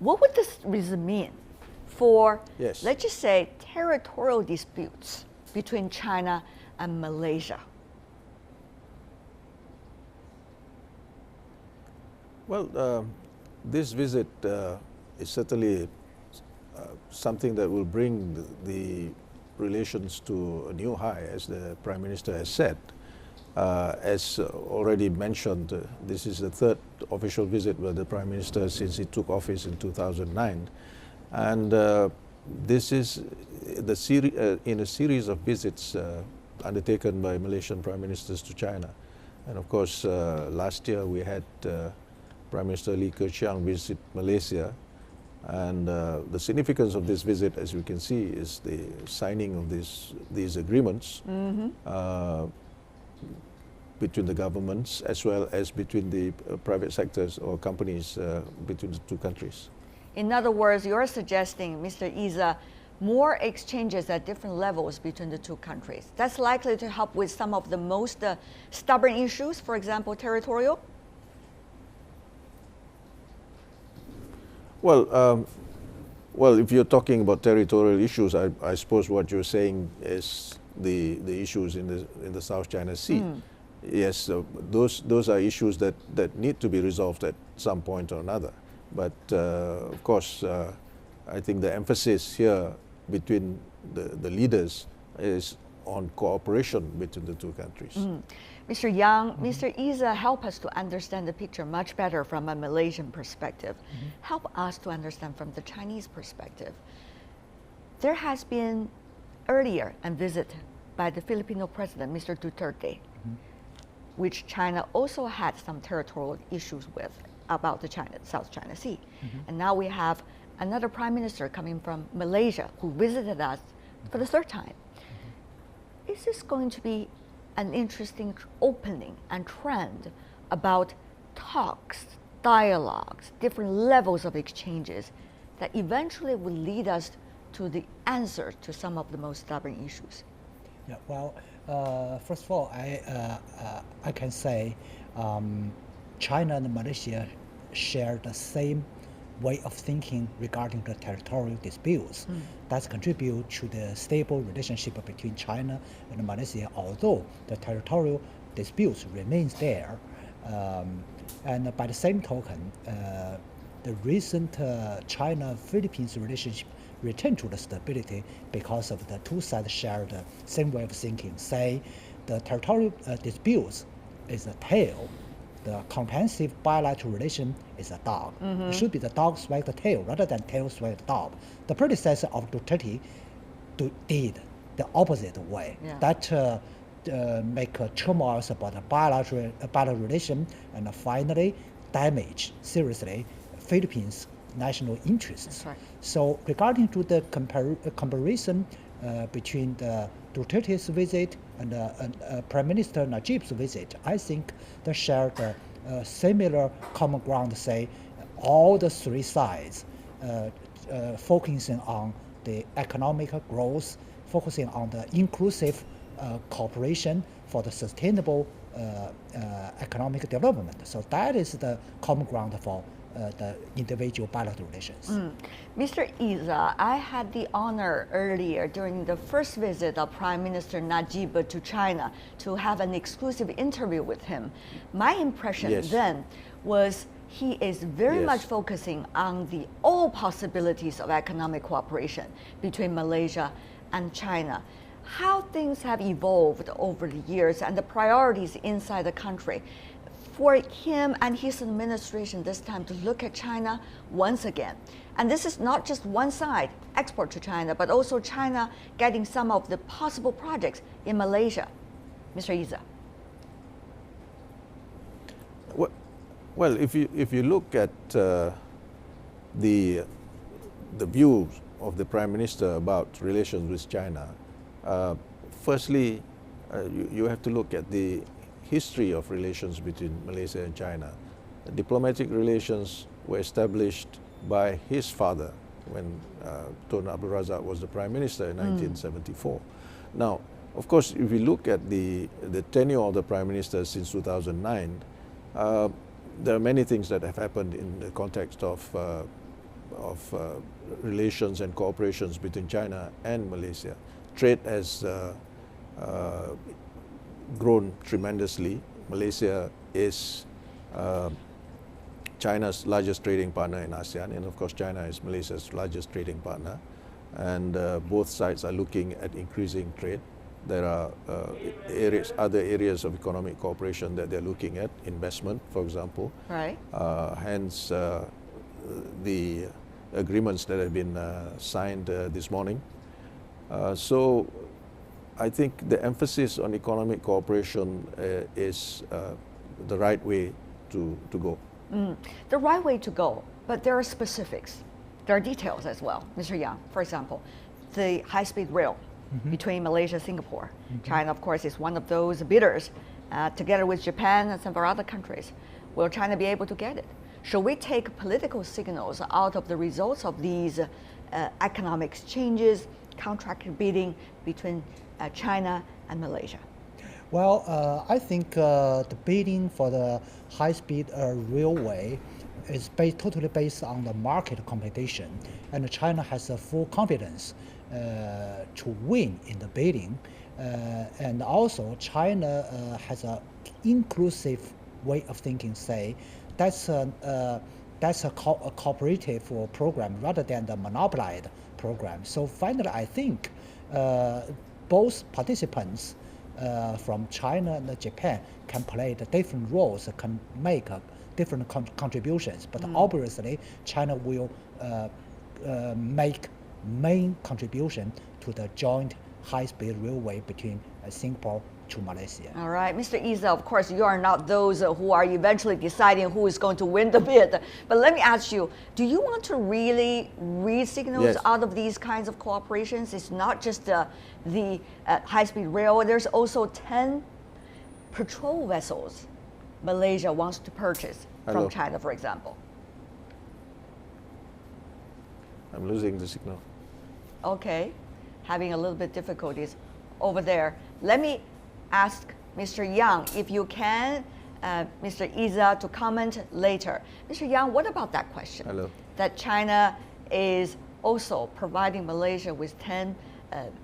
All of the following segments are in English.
What would this reason mean for, Yes. let's just say, territorial disputes between China and Malaysia? Well, this visit is certainly something that will bring the relations to a new high, as the Prime Minister has said. As already mentioned, this is the third official visit by the Prime Minister since he took office in 2009. And this is in a series of visits undertaken by Malaysian Prime Ministers to China. And of course, last year we had Prime Minister Lee Keqiang visit Malaysia. And the significance of this visit, as you can see, is the signing of these agreements between the governments as well as between the private sectors or companies between the two countries. In other words, you're suggesting, Mr. Iza, more exchanges at different levels between the two countries. That's likely to help with some of the most stubborn issues, for example, territorial? Well, if you're talking about territorial issues, I suppose what you're saying is the issues in the South China Sea. Yes, those are issues that need to be resolved at some point or another. But of course, I think the emphasis here between the leaders is on cooperation between the two countries. Mr. Yang, Mr. Iza, help us to understand the picture much better from a Malaysian perspective. Help us to understand from the Chinese perspective. There has been earlier a visit by the Filipino president, Mr. Duterte, which China also had some territorial issues with about the South China Sea. And now we have another prime minister coming from Malaysia who visited us for the third time. Is this going to be an interesting opening and trend about talks, dialogues, different levels of exchanges that eventually will lead us to the answer to some of the most stubborn issues? Yeah, well, first of all, I can say China and Malaysia share the same way of thinking regarding the territorial disputes. That contribute to the stable relationship between China and Malaysia, although the territorial disputes remains there. And by the same token, the recent China-Philippines relationship returned to the stability because of the two sides share the same way of thinking. Say, the territorial disputes is a tail. The comprehensive bilateral relation is a dog. It should be the dog swag the tail rather than tail swag the dog. The predecessor of Duterte did the opposite way. Yeah. That make turmoil about the bilateral relation and finally damage seriously Philippines' national interests. That's right. So regarding to the comparison between the Duterte's visit and Prime Minister Najib's visit, I think they share the similar common ground, say all the three sides focusing on the economic growth, focusing on the inclusive cooperation for the sustainable economic development. So that is the common ground for the individual bilateral relations. Mr. Iza, I had the honor earlier during the first visit of Prime Minister Najib to China to have an exclusive interview with him. My impression then was he is very much focusing on the all possibilities of economic cooperation between Malaysia and China. How things have evolved over the years and the priorities inside the country for him and his administration this time to look at China once again. And this is not just one side, export to China, but also China getting some of the possible projects in Malaysia. Mr. Iza. Well, if you look at the views of the Prime Minister about relations with China, firstly, you have to look at the history of relations between Malaysia and China. Diplomatic relations were established by his father when Tun Abdul Razak was the Prime Minister in 1974. Now, of course, if we look at the tenure of the Prime Minister since 2009, there are many things that have happened in the context of relations and cooperations between China and Malaysia. Trade has grown tremendously. Malaysia is China's largest trading partner in ASEAN, and of course China is Malaysia's largest trading partner, and both sides are looking at increasing trade. There are other areas of economic cooperation that they're looking at, investment, for example. Right. Hence the agreements that have been signed this morning. So I think the emphasis on economic cooperation is the right way to go. The right way to go, but there are specifics. There are details as well. Mr. Yang, for example, the high-speed rail between Malaysia-Singapore. China, of course, is one of those bidders, together with Japan and several other countries. Will China be able to get it? Should we take political signals out of the results of these economic exchanges, contract bidding between China and Malaysia? Well, I think the bidding for the high-speed railway is totally based on the market competition, and China has a full confidence to win in the bidding, and also China has an inclusive way of thinking. Say that's a cooperative program rather than the monopolized program. So finally, I think both participants from China and Japan can play the different roles, can make different contributions. But obviously, China will make main contribution to the joint high-speed railway between Singapore to Malaysia. All right, Mr. Iza, of course, you are not those who are eventually deciding who is going to win the bid. But let me ask you, do you want to really read signals out of these kinds of cooperations? It's not just the high-speed rail. There's also 10 patrol vessels Malaysia wants to purchase from China, for example. I'm losing the signal. Okay, having a little bit difficulties over there. Let me ask Mr. Yang if you can, Mr. Iza, to comment later. Mr. Yang, what about that question? Hello. That China is also providing Malaysia with 10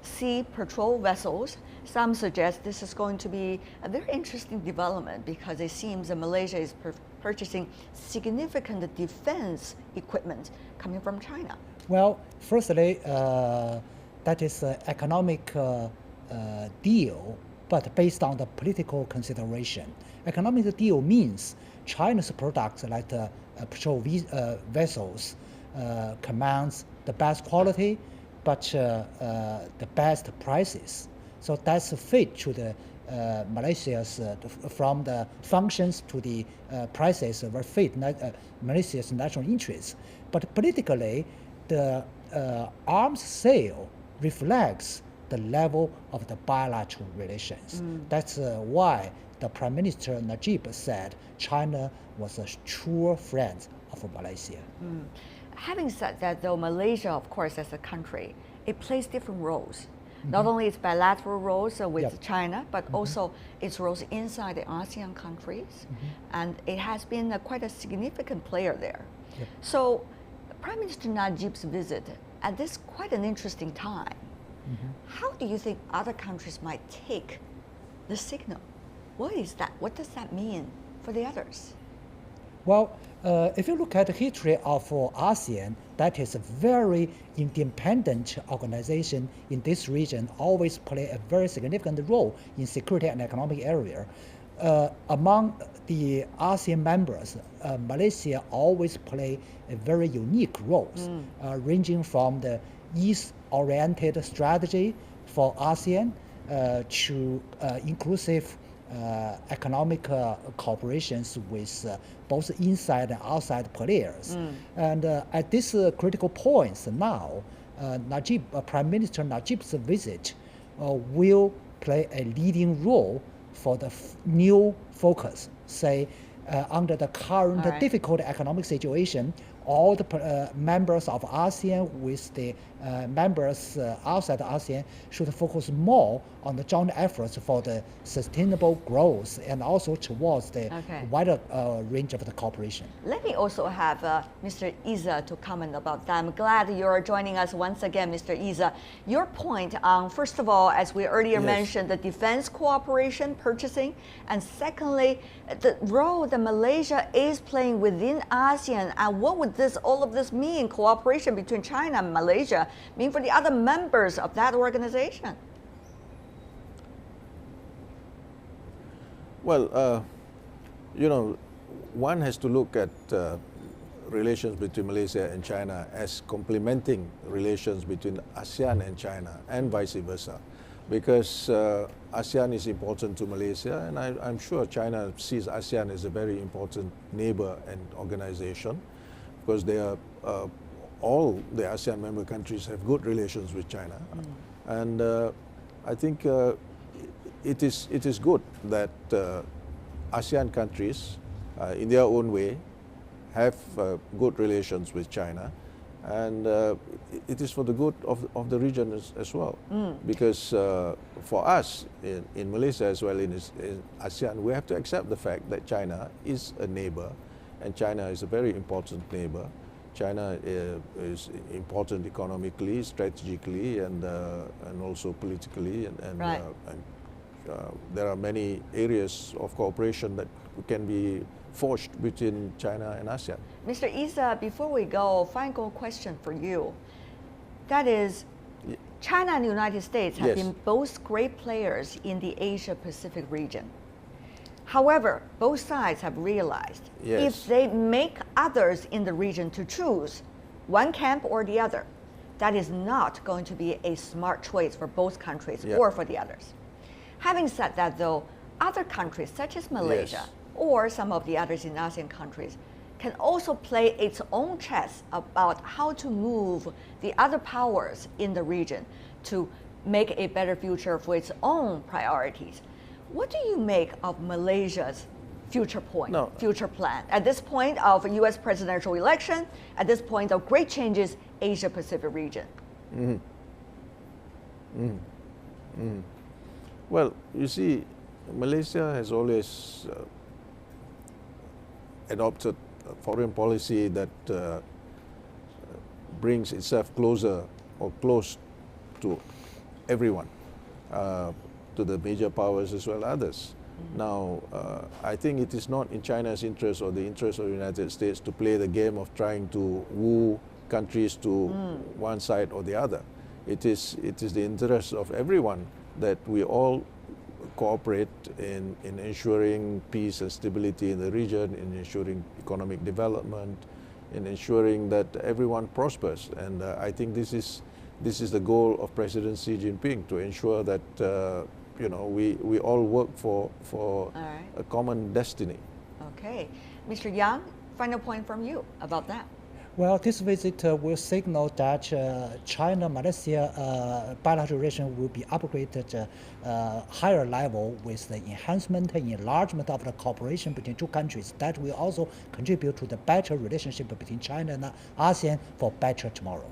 sea patrol vessels. Some suggest this is going to be a very interesting development because it seems that Malaysia is purchasing significant defense equipment coming from China. Well, firstly, that is an economic deal, but based on the political consideration. Economic deal means China's products like the patrol vessels commands the best quality, but the best prices. So that's a fit to the Malaysia's, from the functions to the prices were fit Malaysia's national interests. But politically, the arms sale reflects the level of the bilateral relations. That's why the Prime Minister Najib said China was a true friend of Malaysia. Having said that, though, Malaysia, of course, as a country, it plays different roles. Not only its bilateral roles with China, but also its roles inside the ASEAN countries. And it has been quite a significant player there. So Prime Minister Najib's visit at this quite an interesting time, how do you think other countries might take the signal? What is that? What does that mean for the others? Well, if you look at the history of ASEAN, that is a very independent organization in this region, always play a very significant role in security and economic area. Among the ASEAN members, Malaysia always play a very unique roles, ranging from the East-oriented strategy for ASEAN to inclusive economic cooperations with both inside and outside players. And at this critical points now, Prime Minister Najib's visit will play a leading role for the new focus, say, under the current difficult economic situation, all the members of ASEAN with the members outside ASEAN should focus more on the joint efforts for the sustainable growth and also towards the wider range of the cooperation. Let me also have Mr. Iza to comment about that. I'm glad you're joining us once again, Mr. Iza. Your point on, first of all, as we earlier mentioned, the defense cooperation, purchasing, and secondly, the role that Malaysia is playing within ASEAN, and what would all of this mean, cooperation between China and Malaysia, mean for the other members of that organization? Well, you know, one has to look at relations between Malaysia and China as complementing relations between ASEAN and China and vice versa. Because ASEAN is important to Malaysia, and I'm sure China sees ASEAN as a very important neighbor and organization, because they are, all the ASEAN member countries have good relations with China. And I think it is good that ASEAN countries, in their own way, have good relations with China, and it is for the good of the region as well. Because for us in Malaysia as well in ASEAN, we have to accept the fact that China is a neighbor, and China is a very important neighbor. China is important economically, strategically, and also politically, and there are many areas of cooperation that can be forged between China and ASEAN. Mr. Iza, before we go, final question for you. That is, China and the United States have been both great players in the Asia-Pacific region. However, both sides have realized if they make others in the region to choose one camp or the other, that is not going to be a smart choice for both countries or for the others. Having said that, though, other countries such as Malaysia or some of the others in ASEAN countries can also play its own chess about how to move the other powers in the region to make a better future for its own priorities. What do you make of Malaysia's future plan? At this point of a U.S. presidential election, at this point of great changes, Asia-Pacific region? Well, you see, Malaysia has always adopted a foreign policy that brings itself closer or close to everyone, to the major powers as well as others. Now, I think it is not in China's interest or the interest of the United States to play the game of trying to woo countries to one side or the other. It is the interest of everyone that we all cooperate in ensuring peace and stability in the region, in ensuring economic development, in ensuring that everyone prospers. And I think this is the goal of President Xi Jinping, to ensure that you know, we all work for a common destiny. Okay, Mr. Yang, final point from you about that. Well, this visit will signal that China-Malaysia bilateral relation will be upgraded to higher level with the enhancement and enlargement of the cooperation between two countries. That will also contribute to the better relationship between China and ASEAN for better tomorrow.